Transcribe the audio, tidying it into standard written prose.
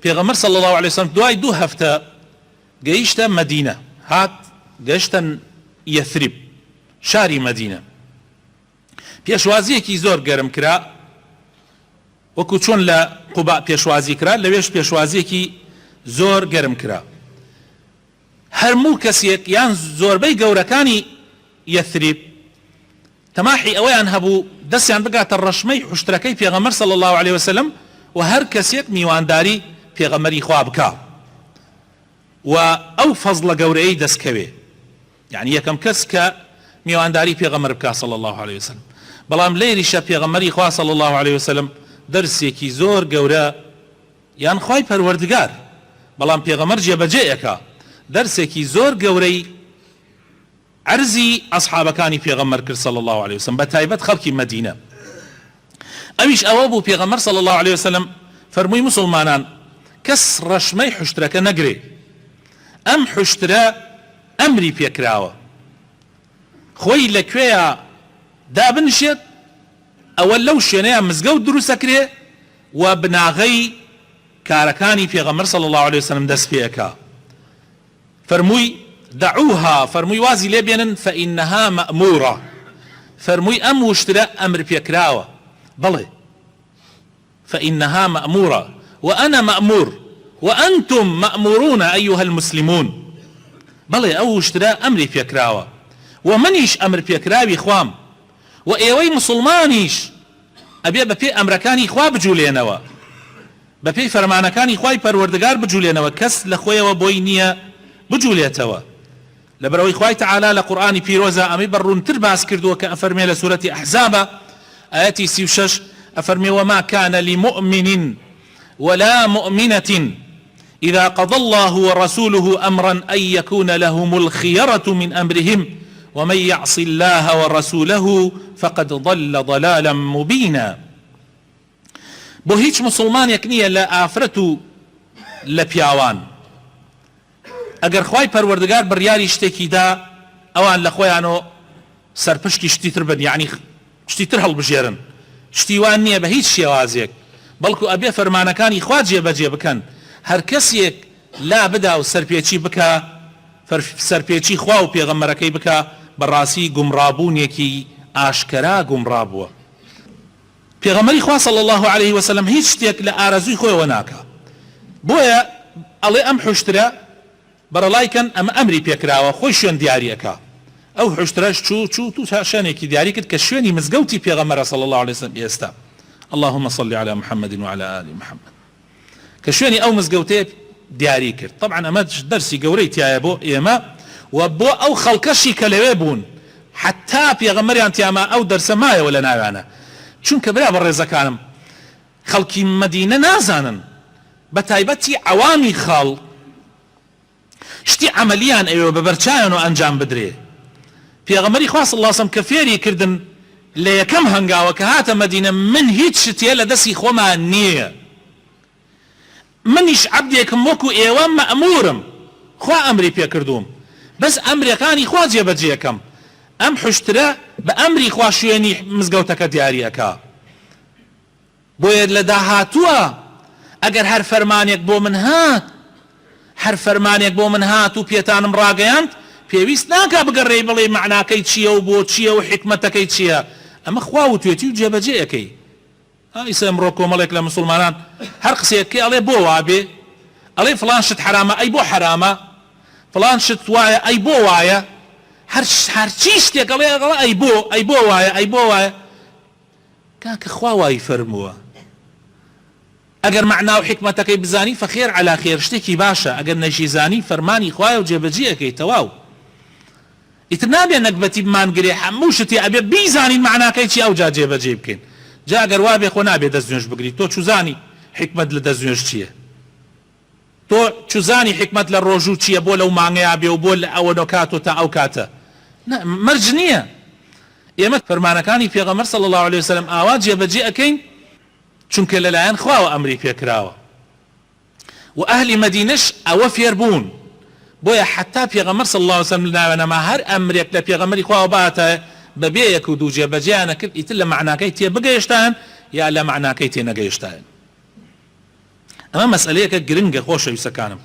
پێغەمبەر صلی الله عليه وسلم دوای 2 هەفتە گەیشتە مەدینە، هات گەشتە یەثریب، شاری مەدینە. پێشوازیەکی زۆر گەرم کرا، وەکو چۆن لە قوبا پێشوازی کرا، لەوێش پێشوازیەکی زۆر گەرم کرا. هەرموو کەسێک یان زۆربەی گەورەکانی یەثریب تەماحی ئەوەیان هەبوو دەستیان بگاتە ڕەشمەی حوشترەکەی پێغەمبەر صلی الله عليه وسلم و هەر کەسێک میوانداری پێغەمبەری خوا بکا و ئەو فەزڵە گەورەیەی دەستکەوێ، یعنی یەکەم کەس کە میوانداری پێغەمبەر بکا صلی الله عليه وسلم. بەڵام لێریشە پێغەمبەری خوا صلی الله عليه وسلم دەرسێکی زۆر گەورە یان خوای پەروەردگار، بەڵام پێغەمبەر جێبەجێیەکە دەرسێکی زۆر گەورەی عەرزی ئەصحابەکانی پێغەمبەر کرد صلی الله عليه وسلم، بە تایبەت خەڵکی مەدینە. ئەویش ئەوە بوو پێغەمبەر صلی الله عليه وسلم فەرمووی موسڵمانان کەس ڕەشمەی حوشترەکە نەگرێ، ئەم حوشترە ئەمری پێکراوە، خۆی لەکوێیە دابنشێت ئەوە لەو شوێنەیە مزگەوت دروستەکرێ و بناغەی کارەکانی پێغەمبەر صلی الله عليه وسلم دەست پێەکا. فەرمووی دعوها، فەرمووی وازی لێ بێنن فإنها مأمورة، فەرمووی ئەم وشترە ئەمر پێکراوە، بەڵێ فإنها مأمورة وأنا مأمور وأنتم مأمورون أيها المسلمون، بەڵێ ئەو وشترە ئەمری پێکراوە و منیش ئەمر پێکراوی خوام و ئێوەی مسلمانیش ئەبێ بەپێ ئەمرەکانی خوا بجوولێنەوە، بەپێی فەرمانەکانی خوای پەروەردگار بجوولێنەوە، کەس لە خۆیەوە بۆی نییە بجوولێتەوە. لەبەرەوەی خوای تەعالا لە قورئانی پیرۆزە ئەمەی بەڕوونتر باس کردووە کە ئەفەرمێ لە سوورەتی ئەحزابە ئاەتی 36 ئەفەرمێ وما كان لمؤمن ولا مؤمنة إذا قضى الله ورسوله أمرا أن يكون لهم الخيرة من أمرهم ومن يعص الله ورسوله فقد ضل ضلالا مبينا. بۆ هیچ مسلمانێک نییە لە ئافرەت و لە پیاوان ئەگەر خوای پەروەردگار بڕیاری شتێکی دا ئەوان لە خۆیانەوە سەرپشتی شتی تر بن، یعنی شتی تر هەڵبژێرن، شتیوان نییە بە هیچ شێوازێک، بەڵکو ئەبێ فەرمانەکانی خوا جێبەجێ بکەن. هەر کەسێک لا بدا و سەرپێچی بکە، سەرپێچی خوا و پێغەمبەرەکەی بکە، بەڕاستی گومڕابوونێکی ئاشکرا گومڕا بووە. پێغەمبەری خوا صلی الله عليه وسلم هیچ شتێک لە ئارەزووی خۆیەوە ناکە، بۆیە ئەڵێ ئەم حوشترە بەرەڵایکەن ئەمە ئەمری پێکراوە، خۆی شوێن دیاریەکە. ئەو حوشترەش چوو تو شوێنێکی دیاری کرد کە شوێنی مزگەوتی پێغەمبەرە صلی الله عليه وسلم ئێستا، اللهم صل على محمد وعلى آل محمد، کە شوێنی ئەو مزگەوتەیە دیاری کرد. طبعا ئەمە دەرسی گەورەی تایە بۆ ئێمە و بۆ ئەو خەڵکەشی کە لەوێ بوون، حتا پێغەمبەریان تیاما ئەو دەرسە مایەوە لە ناوانە، چونکە برا بەڕێزەکانم خەڵکی مەدینە نازانن، بە تایبەتی عەوامی خەڵ شتی عملیان ئەوێ بە بەرچایان و ئەنجام بدرێ. پێغەمبەری خوا صلی الله علیه وسلم کە فێری کردن لە یەکەم هەنگاوە کە هاتە مەدینە، من هیچ شتێ لە دەستی خۆمان نییە، منیش عەبدێکم وەکو ئێوە مەئمورم، خوا ئەمری پێکردووم، بەس ئەمرەکانی خوا جێبەجێکەم. ئەم حوشترە بە ئەمری خوا شوێنی مزگەوتەکە دیاریەکە، بۆیە لە داهاتووە ئەگەر هەر فەرمانێک بۆ من هات، هەر فەرمانێک بۆ من هات و پێتانم ڕاگەیاند، پێویست ناکا بگەڕێی بڵێ معناکەی چییە و بۆ چییە و حکمەتەکەی چییە، ئەمە خوا و توێتی و جێبەجێەکەی. ئیسا ئەمڕۆ کۆمەڵێک لە مسلمانان هەر قسەیەکەی ئەڵێ بۆ وابێ، ئەڵێ فڵان شت حرامە ئەی بۆ حرامە، فڵان شت وایە ئەی بۆ وایە، هەرچی شتێک ئەڵێ ئەی بۆ وایە ئەی بۆ وایە، کاکە خوا وای فەرمووە. ئەگەر معنا و حکمەتەکەی بزانی فەخێر عەلا خێر، شتێکی باشە، ئەگەر نەشیزانی فەرمانی خوایە و جێبەجێەکەی تەواو. ئیتر نابێ نەکبەتی بمانگرێ هەموو شتی ئەبێ بیزانین معناکەی چی ئەوجا جێبەجێ بکەین. جا ئەگەر وابێ خۆ نابێ دەستنوێژ بگریت، تۆ چوزانی حکمت لە دەستنوێژ چییە، تۆ چوزانی حکمت لە ڕۆژوو چییە، بۆ لەو مانگەیە بێ و بۆ لە ئەوە نۆکاتۆ تا ئەو کاتە، مەرج نییە. ئێمە فەرمانەکانی پێغەمبەر صلی الله عليه وسلم ئاوا جێبەجێ ئەکەین، چونکە لەلایەن خواوە ئەمری پێکراوە و ئەهلی مەدینەش ئەوە فێر بوون، بۆیە حتا پێغەمبەر صلی الله عليه وسلم لەناوێنەما هەر ئەمرێک لە پێغەمبەری خواوە باتە بەبێ یەک و دوو جێبەجێیانە کرد، ئیتر لە معناکەی تێ بگەیشتان یا لە معناکەی تێ نەگەیشتان. ئەمە مەسئلەیەکە گرنگە خۆشەویستەکانم